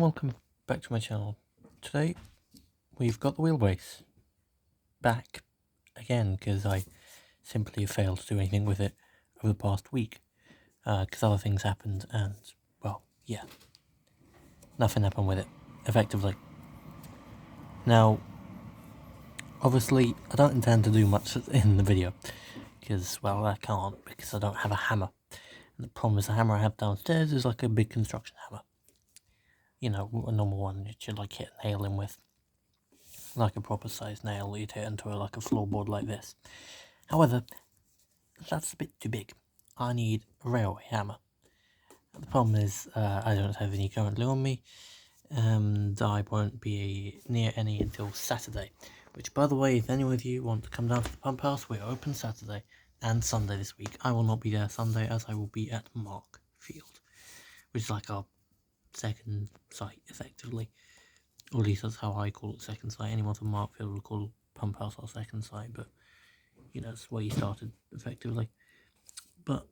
welcome back to my channel. Today we've got the wheelbase back again because I simply failed to do anything with it over the past week because other things happened and, well, yeah, nothing happened with it, effectively. Now, obviously I don't intend to do much in the video because, well, I can't because I don't have a hammer. And the problem is the hammer I have downstairs is like a big construction hammer. You know, a normal one that you like hit a nail in with. Like a proper sized nail, you'd hit into like a floorboard like this. However, that's a bit too big. I need a railway hammer. The problem is I don't have any currently on me, and I won't be near any until Saturday. Which, by the way, if any of you want to come down to the pump house, we're open Saturday and Sunday this week. I will not be there Sunday as I will be at Mark Field, which is like our second site, effectively. Or at least that's how I call it, second site. Anyone from Markfield will call Pump House our second site, but, you know, it's where you started, effectively. But,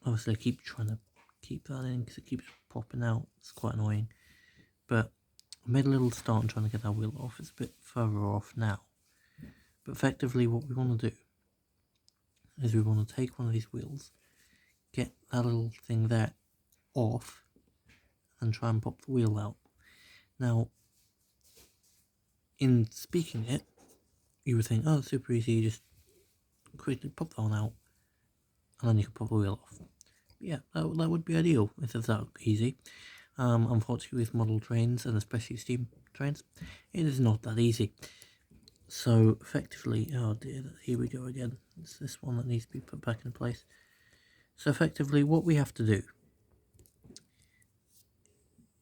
obviously I keep trying to keep that in, because it keeps popping out. It's quite annoying. But, I made a little start on trying to get that wheel off. It's a bit further off now. But, effectively, what we want to do is we want to take one of these wheels, get that little thing there off, and try and pop the wheel out. Now, in speaking it, you would think, oh, it's super easy, you just quickly pop that one out, and then you can pop the wheel off. But yeah, that would be ideal if it's that easy. Unfortunately, with model trains, and especially steam trains, it is not that easy. So, effectively, oh dear, here we go again. It's this one that needs to be put back in place. So, effectively, what we have to do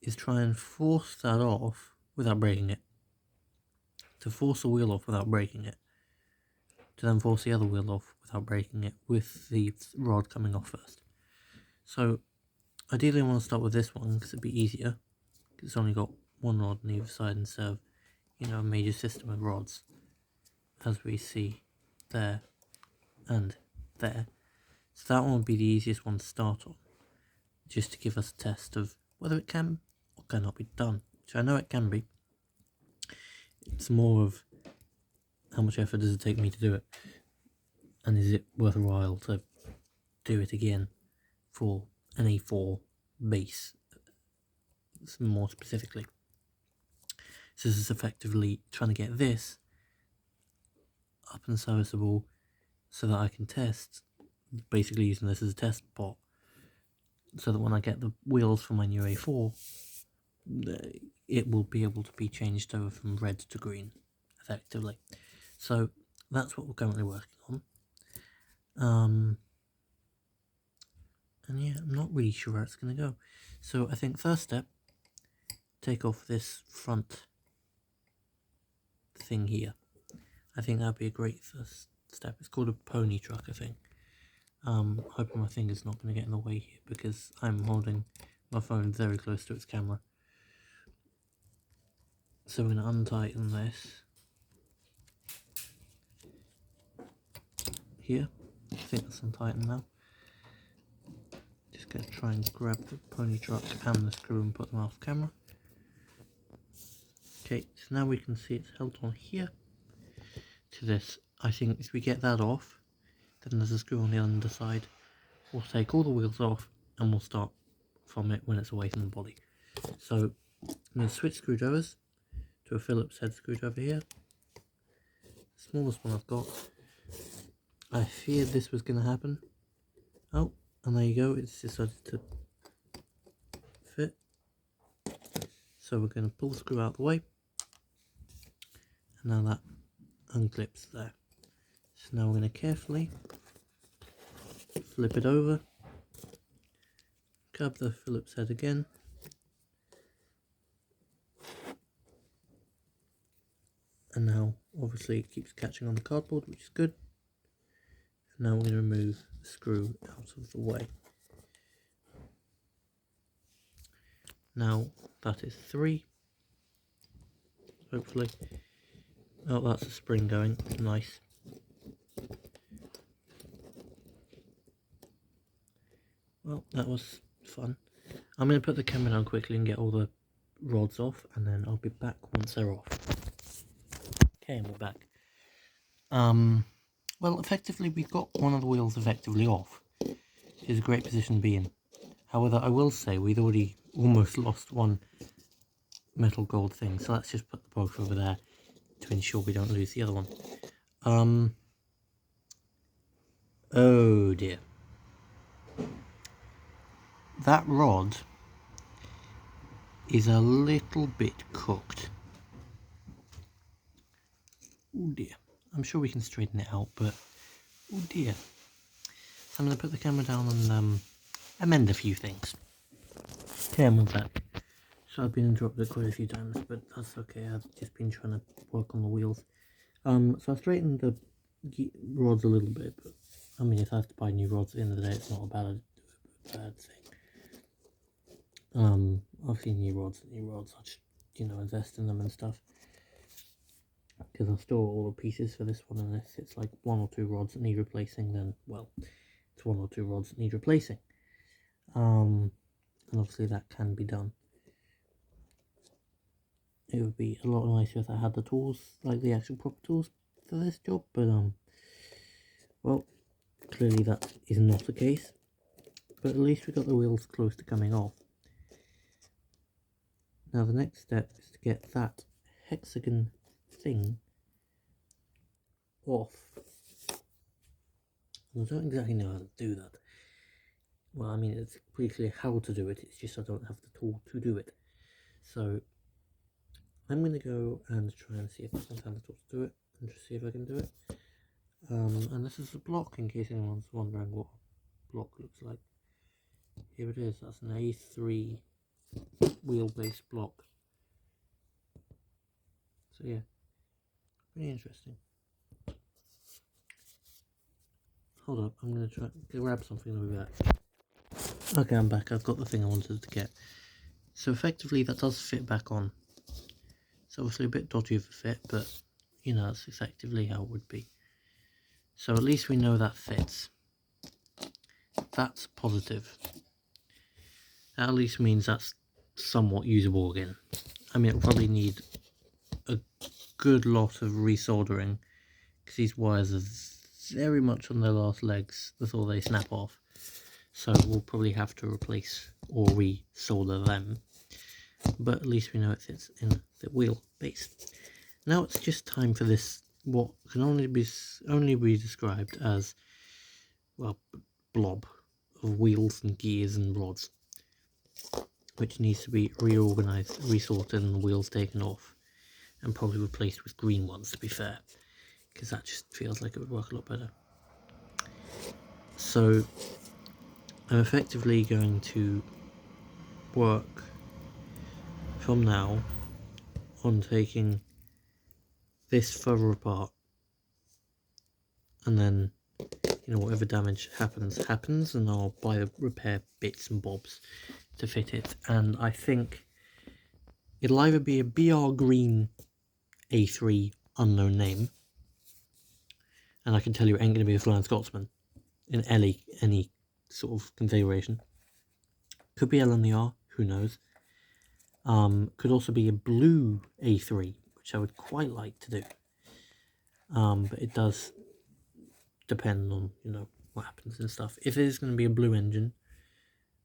is try and force that off without breaking it. To force the wheel off without breaking it. To then force the other wheel off without breaking it with the rod coming off first. So, ideally I want to start with this one because it'd be easier. Because it's only got one rod on either side instead of, you know, a major system of rods. As we see there and there. So that one would be the easiest one to start on. Just to give us a test of whether it can or cannot be done. Which I know it can be. It's more of how much effort does it take me to do it, and is it worthwhile to do it again for an A4 base, more specifically. So this is effectively trying to get this up and serviceable so that I can test, basically using this as a test pot, so that when I get the wheels for my new A4, it will be able to be changed over from red to green, effectively. So that's what we're currently working on. And yeah, I'm not really sure where it's going to go. So I think first step, take off this front thing here. I think that would be a great first step. It's called a pony truck, I think. Hoping my finger's not going to get in the way here because I'm holding my phone very close to its camera. So we're going to untighten this here. I think that's untightened now. Just going to try and grab the pony truck and the screw and put them off camera. Okay, so now we can see it's held on here to this. I think if we get that off, then there's a screw on the underside. We'll take all the wheels off and we'll start from it when it's away from the body. So I'm going to switch screwdrivers to a Phillips head screwdriver here. Smallest one I've got. I feared this was going to happen. Oh, and there you go, it's decided to fit. So we're going to pull the screw out of the way. And now that unclips there. So now we're going to carefully flip it over. Grab the Phillips head again. And now, obviously, it keeps catching on the cardboard, which is good. And now we're going to remove the screw out of the way. Now, that is 3. Hopefully. Oh, that's a spring going. Nice. Well, that was fun. I'm going to put the camera down quickly and get all the rods off, and then I'll be back once they're off. Okay, and we're back. Well, effectively, we've got one of the wheels effectively off. It's a great position to be in. However, I will say we'd already almost lost one metal gold thing, so let's just put the both over there to ensure we don't lose the other one. Oh dear. That rod is a little bit cooked. Oh dear. I'm sure we can straighten it out, but oh dear. So I'm going to put the camera down and amend a few things. Okay, I'm back. So I've been interrupted quite a few times, but that's okay. I've just been trying to work on the wheels. So I straightened the rods a little bit, but I mean, if I have to buy new rods at the end of the day, it's not a bad thing. Obviously new rods. I'll just, invest in them and stuff. Because I'll store all the pieces for this one, and if it's like one or two rods that need replacing, then, well, it's one or two rods that need replacing. And obviously that can be done. It would be a lot nicer if I had the tools, like the actual proper tools for this job, but well, clearly that is not the case. But at least we got the wheels close to coming off. Now the next step is to get that hexagon thing off. I don't exactly know how to do that. Well, I mean, it's pretty clear how to do it, it's just I don't have the tool to do it. So I'm going to go and try and see if I can find the tool to do it, and just see if I can do it. And this is a block, in case anyone's wondering what a block looks like. Here it is, that's an A3 wheelbase block. So yeah, pretty interesting. Hold up, I'm going to try to grab something and I'll be back. Okay, I'm back. I've got the thing I wanted to get. So effectively that does fit back on. It's obviously a bit dodgy of a fit, but that's effectively how it would be. So at least we know that fits. That's positive. That at least means that's somewhat usable again. I mean, it'll probably need a good lot of resoldering, because these wires are very much on their last legs before they snap off. So we'll probably have to replace or re-solder them. But at least we know it fits in the wheel base. Now it's just time for this, what can only be described as, well, blob of wheels and gears and rods, which needs to be reorganized, resorted, and the wheels taken off, and probably replaced with green ones, to be fair, because that just feels like it would work a lot better. So I'm effectively going to work from now on taking this further apart, and then whatever damage happens, and I'll buy the repair bits and bobs to fit it. And I think it'll either be a BR Green A3 unknown name, and I can tell you it ain't going to be a Flying Scotsman in any sort of configuration. Could be LNER, who knows. Could also be a blue A3, which I would quite like to do. But it does depend on, what happens and stuff. If it is going to be a blue engine,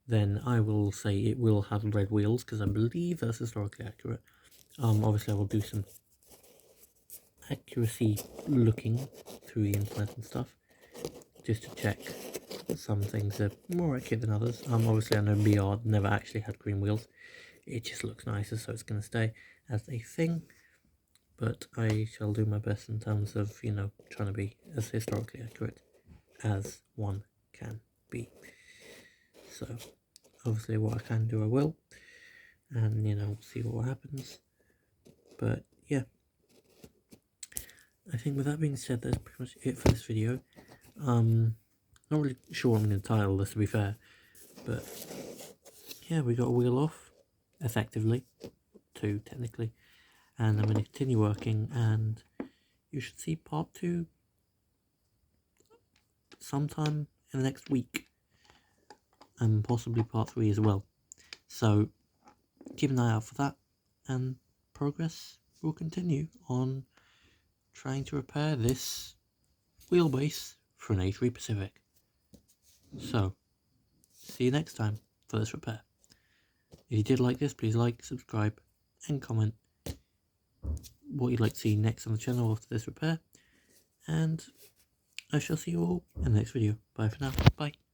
then I will say it will have red wheels, because I believe that's historically accurate. Obviously I will do some accuracy looking through the internet and stuff, just to check that some things are more accurate than others. Obviously I know BR never actually had green wheels. It just looks nicer, so it's going to stay as a thing. But I shall do my best in terms of, trying to be as historically accurate as one can be. So, obviously what I can do I will, and, we'll see what happens. But, yeah. I think with that being said, that's pretty much it for this video. Not really sure what I'm going to title this, to be fair. But, yeah, we got a wheel off, effectively. Two, technically. And I'm going to continue working, and you should see part 2 sometime in the next week, and possibly part 3 as well. So keep an eye out for that. and progress will continue on trying to repair this wheelbase for an A3 Pacific. So, see you next time for this repair. If you did like this, please like, subscribe, and comment what you'd like to see next on the channel after this repair. And I shall see you all in the next video. Bye for now. Bye.